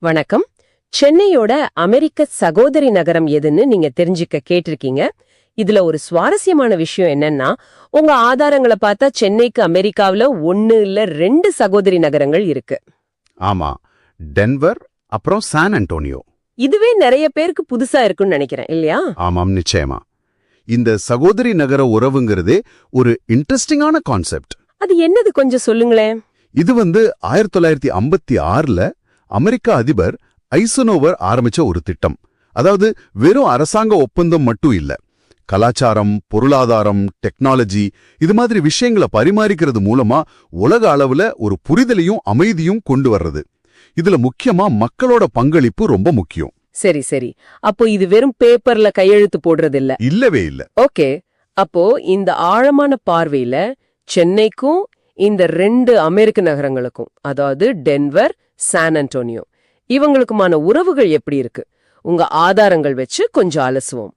வணக்கம். சென்னையோட அமெரிக்க சகோதரி நகரம் எதுன்னு நீங்க தெரிஞ்சுக்க கேட்டிருக்கீங்க. இதுல ஒரு சுவாரஸ்யமான விஷயம் என்னன்னா, உங்க ஆதாரங்களை பார்த்தா சென்னைக்கு அமெரிக்காவுல 1 இல்ல 2 சகோதரி நகரங்கள் இருக்கு. ஆமா, டென்வர் அப்புறம் சான் அன்டோனியோ. இதுவே நிறைய பேருக்கு புதுசா இருக்குன்னு நினைக்கிறேன், இல்லையா? ஆமாம், நிச்சயமா. இந்த சகோதரி நகர உறவுங்கிறதே ஒரு இன்ட்ரெஸ்டிங்கான கான்செப்ட். அது என்னது கொஞ்சம் சொல்லுங்களேன். இது 1956ல அமெரிக்க அதிபர் ஐசனோவர் ஆரம்பிச்ச ஒரு திட்டம். அதாவது வெறும் அரசாங்க ஒப்பந்தம் மட்டும் இல்ல, கலாச்சாரம், பொருளாதாரம், டெக்னாலஜி இது மாதிரி விஷயங்களை பரிமாறிக்கிறது மூலமா உலக அளவுல ஒரு புரிதலையும் அமைதியும் கொண்டு வர்றது. இதுல முக்கியமா மக்களோட பங்களிப்பு ரொம்ப முக்கியம். சரி சரி, அப்போ இது வெறும் பேப்பர்ல கையெழுத்து போடுறது இல்ல? இல்லவே இல்ல. ஓகே, அப்போ இந்த ஆழமான பார்வையில சென்னைக்கும் இந்த 2 அமெரிக்க நகரங்களுக்கும், அதாவது டென்வர், சான் அன்டோனியோ, இவங்களுக்குமான உறவுகள் எப்படி இருக்கு? உங்க ஆதாரங்கள் வச்சு கொஞ்சம் அலசுவோம்.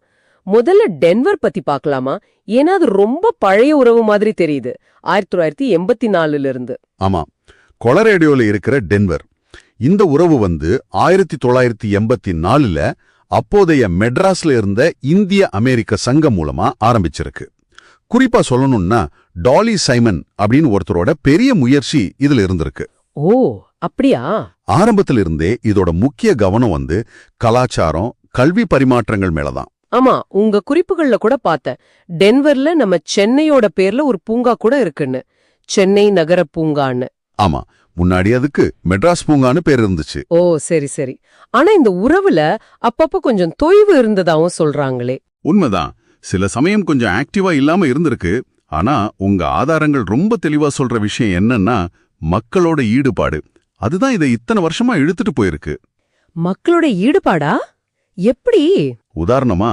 முதல்ல டென்வர் பத்தி பார்க்கலாமா? ஏன்னா அது ரொம்ப பழைய உறவு மாதிரி தெரியுது, 1984ல இருந்து. ஆமா, கொலரேடியோல இருக்கிற டென்வர். இந்த உறவு 1984ல அப்போதைய மெட்ராஸ்ல இருந்த இந்திய அமெரிக்க சங்கம் மூலமா ஆரம்பிச்சிருக்கு. குறிப்பா சொல்லணும்னா டாலி சைமன் அப்படின்னு ஒருத்தரோட பெரிய முயற்சி இதுல இருந்திருக்கு. ஓ, அப்படியா? ஆரம்பத்துல இருந்தே இதோட முக்கிய கவனம் கலாச்சாரம், கல்வி பரிமாற்றங்கள் மேலதான். ஆமா, உங்க குறிப்புகள்ல கூட பார்த்தேன், டென்வர்ல நம்ம சென்னையோட பேர்ல ஒரு பூங்கா கூட இருக்குன்னு, சென்னை நகர பூங்கான்னு. ஆமா, முன்னாடி அதுக்கு மெட்ராஸ் பூங்கான்னு பேர் இருந்துச்சு. ஓ சரி சரி. ஆனா இந்த உறவுல அப்பப்ப கொஞ்சம் தொய்வு இருந்ததாவும் சொல்றாங்களே? உண்மைதான், சில சமயம் கொஞ்சம் ஆக்டிவா இல்லாம இருந்திருக்கு. ஆனா உங்க ஆதாரங்கள் ரொம்ப தெளிவா சொல்ற விஷயம் என்னன்னா, மக்களோட ஈடுபாடு. அதுதான் இதை இத்தனை வருஷமா இழுத்துட்டு போயிருக்கு. மக்களோட ஈடுபாடா? எப்படி? உதாரணமா,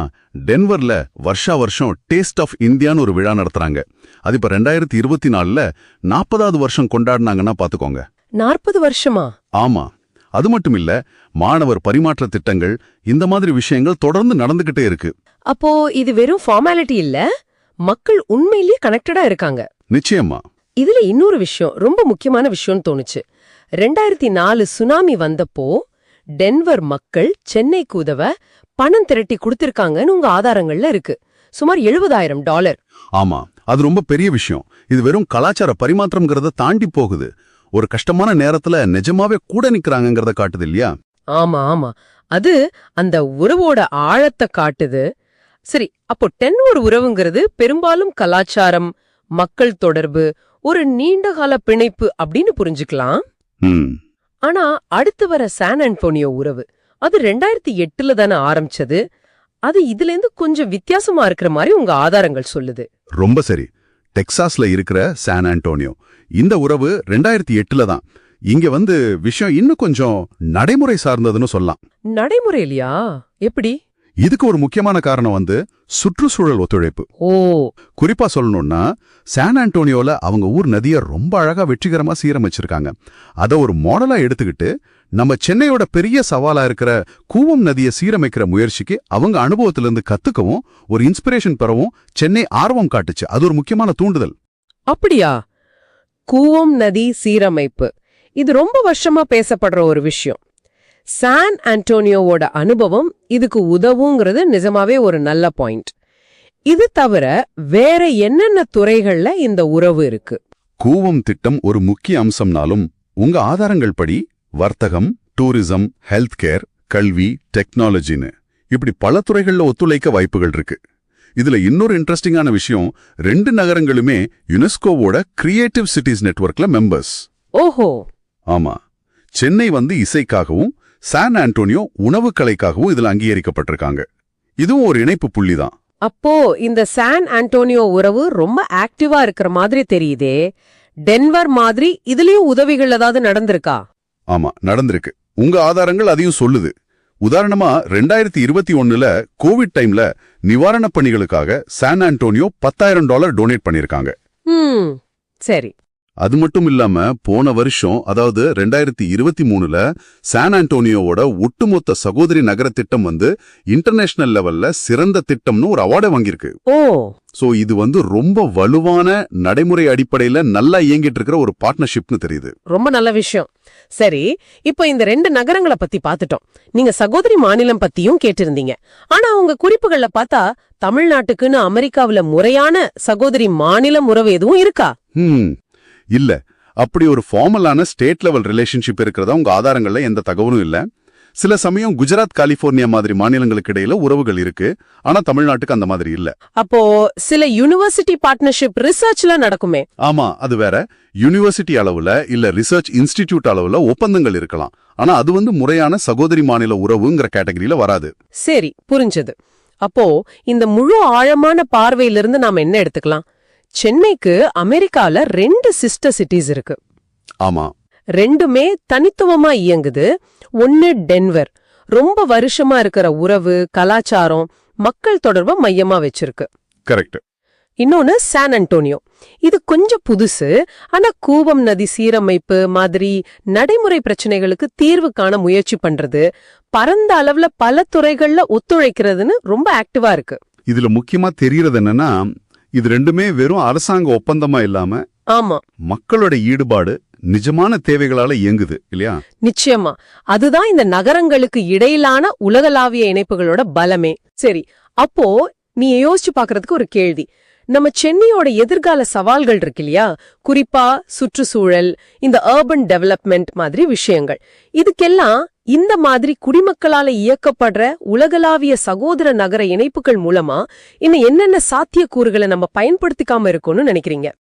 டென்வர்ல வருஷா வருஷம் டேஸ்ட் ஆஃப் இந்தியான்னு ஒரு விழா நடத்துறாங்க. அது இப்ப 2024ல 40வது வருஷம் கொண்டாடினாங்கன்னா பாத்துக்கோங்க. 40 வருஷமா? ஆமா, அது மட்டும் இல்ல, மாணவர் பரிமாற்ற திட்டங்கள், இந்த மாதிரி விஷயங்கள் தொடர்ந்து நடந்துகிட்டே இருக்கு. அப்போ இது வெறும் ஃபார்மாலிட்டி இல்ல, மக்கள் உண்மையிலேயே கனெக்டடா இருக்காங்க. நிச்சயமா. இதுல இன்னொரு விஷயம், ரொம்ப முக்கியமான விஷயம்னு தோணுச்சு. 2004 சுனாமி வந்தப்போ டென்வர் மக்கள் சென்னைக்கு உதவ பணம் திரட்டி கொடுத்திருக்காங்கன்னு உங்க ஆதாரங்கள்ல இருக்கு. சுமார் $70,000. ஆமா, அது ரொம்ப பெரிய விஷயம். இது வெறும் கலாச்சார பரிமாற்றம்ங்கிறத தாண்டி போகுது. ஒரு கஷ்டமான நேரத்துல நிஜமாவே கூட நிக்கிறாங்கங்கிறத காட்டுது இல்லையா? ஆமா ஆமா, அது அந்த உறவோட ஆழத்தை காட்டுது. சரி, அப்போ டென்வர் உறவுங்கிறது பெரும்பாலும் கலாச்சாரம், மக்கள் தொடர்பு, ஒரு நீண்டகால பிணைப்பு அப்படின்னு புரிஞ்சுக்கலாம். ஆனா அடுத்து வர சான் அன்டோனியோ உறவு, அது 2008ல தானே ஆரம்பிச்சது. அது இதுல இருந்து கொஞ்சம் வித்தியாசமா இருக்கிற மாதிரி உங்க ஆதாரங்கள் சொல்லுது. ரொம்ப சரி. டெக்சாஸ்ல இருக்கிற சான் அன்டோனியோ, இந்த உறவு 2008ல தான். இங்க விஷயம் இன்னும் கொஞ்சம் நடைமுறை சார்ந்ததுன்னு சொல்லலாம். நடைமுறையிலையா? எப்படி? இதுக்கு ஒரு முக்கியமான காரணம் சுற்றுச்சூழல் ஒத்துழைப்பு. ஓ, குறிப்பா சொல்லணும்னா, சான் அன்டோனியோல அவங்க ஊர் நதியை ரொம்ப அழகா வெற்றிகரமா சீரமைச்சிருக்காங்க. அதை ஒரு மாடலா எடுத்துக்கிட்டு நம்ம சென்னையோட பெரிய சவாலா இருக்கிற கூவம் நதியை சீரமைக்கிற முயற்சிக்கு அவங்க அனுபவத்திலிருந்து கத்துக்கவும் ஒரு இன்ஸ்பிரேஷன் பெறவும் சென்னை ஆர்வம் காட்டுச்சு. அது ஒரு முக்கியமான தூண்டுதல். அப்படியா? கூவம் நதி சீரமைப்பு, இது ரொம்ப வருஷமா பேசப்படுற ஒரு விஷயம். சான் அன்டோனியோவோட அனுபவம் இதுக்கு உதவுங்கிறது நிஜமாவே ஒரு நல்ல பாயிண்ட். இது தவிர வேற என்னென்ன துறைகள்ல இந்த உறவு இருக்கு? கூவம் திட்டம் ஒரு முக்கிய அம்சம்னாலும் உங்க ஆதாரங்கள் படி வர்த்தகம், டூரிசம், ஹெல்த் கேர், கல்வி, டெக்னாலஜின்னு இப்படி பல துறைகள்ல ஒத்துழைக்க வாய்ப்புகள் இருக்கு. இதுல இன்னொரு இன்ட்ரெஸ்டிங்கான விஷயம், 2 நகரங்களுமே யுனெஸ்கோவோட கிரியேட்டிவ் சிட்டிஸ் நெட்வொர்க்ல மெம்பர்ஸ். ஓஹோ. ஆமா, சென்னை இசைக்காகவும் சான் அன்டோனியோ உணவு கலைக்காகவும் இதுல அங்கீகரிக்கப்பட்டிருக்காங்க. இதுவும் ஒரு இணைப்பு புள்ளிதான். அப்போ இந்த சான் அன்டோனியோ உறவு ரொம்ப ஆக்டிவா இருக்கிற மாதிரி தெரியுதே. டென்வர் மாதிரி இதுலயும் உதவிகள் ஏதாவது நடந்திருக்கா? ஆமா, நடந்திருக்கு. உங்க ஆதாரங்கள் அதையும் சொல்லுது. உதாரணமா 2021ல கோவிட் டைம்ல நிவாரணப் பணிகளுக்காக சான் அன்டோனியோ $10,000 டொனேட் பண்ணிருக்காங்க. சரி. அது மட்டும் இல்லாம போன வருஷம், அதாவது 2023ல சான் அன்டோனியோவோட ஒட்டுமொத்த சகோதரி நகர திட்டம் இன்டர்நேஷனல் லெவல்ல சிறந்த திட்டம்னு ஒரு அவார்டை வாங்கியிருக்கு. ஓ சோ இது ரொம்ப வலுவான நடைமுறை அடிப்படையில நல்லா இயங்கிட்டு இருக்கிற ஒரு பார்ட்னர்ஷிப்னு தெரியுது. ரொம்ப நல்ல விஷயம். சரி, இப்போ இந்த 2 நகரங்களை பத்தி பாத்துட்டோம். நீங்க சகோதரி மாநிலம் பத்தியும் கேட்டிருந்தீங்க. ஆனா உங்க குறிப்புகள்ல பார்த்தா தமிழ்நாட்டுக்குன்னு அமெரிக்காவுல முறையான சகோதரி மாநிலம் உறவு எதுவும் இருக்கா? இல்ல. அப்படி ஒரு ஃபார்மலான ஸ்டேட் லெவல் ரிலேஷன்ஷிப் இருக்கிறதா உங்க ஆதாரங்கள்ல எந்த தகவலும் இல்ல. சில சமயம் குஜராத், கலிபோர்னியா மாதிரி மாநிலங்களுக்கு இடையில உறவுகள் இருக்கு. ஆனா தமிழ்நாட்டுக்கு அந்த மாதிரி இல்ல. அப்போ சில யுனிவர்சிட்டி பார்ட்னர்ஷிப் ரிசர்ச்ல நடக்குமே? ஆமா, அது வேற. யூனிவர்சிட்டி அளவுல இல்ல ரிசர்ச் இன்ஸ்டிடியூட் அளவுல ஒப்பந்தங்கள் இருக்கலாம். ஆனா அது முறையான சகோதரி மாநில உறவுங்கிற கேட்டகரியில வராது. சரி, புரிஞ்சது. அப்போ இந்த முழு ஆழமான பார்வையிலிருந்து நாம என்ன எடுத்துக்கலாம்? சென்னைக்கு அமெரிக்கால 2 சிஸ்டர் சிட்டிஸ் இருக்கு. ஆமா, 2மே தனித்துவமா இயங்குது. ஒன்னு டென்வர், ரொம்ப வருஷமா இருக்கிற உறவு, கலாச்சாரம், மக்கள் தொடர்பை மையமா வச்சிருக்கு. கரெக்ட். இன்னொன்னு சான் அன்டோனியோ. இது கொஞ்சம் புதுசு. ஆனா கூவம் நதி சீரமைப்பு மாதிரி நடைமுறை பிரச்சனைகளுக்கு தீர்வு காண முயற்சி பண்றது, பரந்த அளவுல பல துறைகள்ல ஒத்துழைக்கிறதுன்னு ரொம்ப ஆக்டிவா இருக்கு. இதுல முக்கியமா தெரியறது என்னன்னா, இது 2மே வெறும் அரசாங்க ஒப்பந்தமா இல்லாம ஆமா, மக்களோட ஈடுபாடு, நிஜமான தேவைகளால இயங்குது இல்லையா? நிச்சயமா. அதுதான் இந்த நகரங்களுக்கு இடையிலான உலகளாவிய இணைப்புகளோட பலமே. சரி, அப்போ நீ யோசிச்சு பாக்குறதுக்கு ஒரு கேள்வி. நம்ம சென்னையோட எதிர்கால சவால்கள் இருக்கு இல்லையா? குறிப்பா சுற்றுச்சூழல், இந்த அர்பன் டெவலப்மெண்ட் மாதிரி விஷயங்கள். இதுக்கெல்லாம் இந்த மாதிரி குடிமக்களால இயக்கப்படுற உலகளாவிய சகோதர நகர இணைப்புகள் மூலமா இன்னும் என்னென்ன சாத்தியக்கூறுகளை நம்ம பயன்படுத்திக்காம இருக்கோம்னு நினைக்கிறீங்க?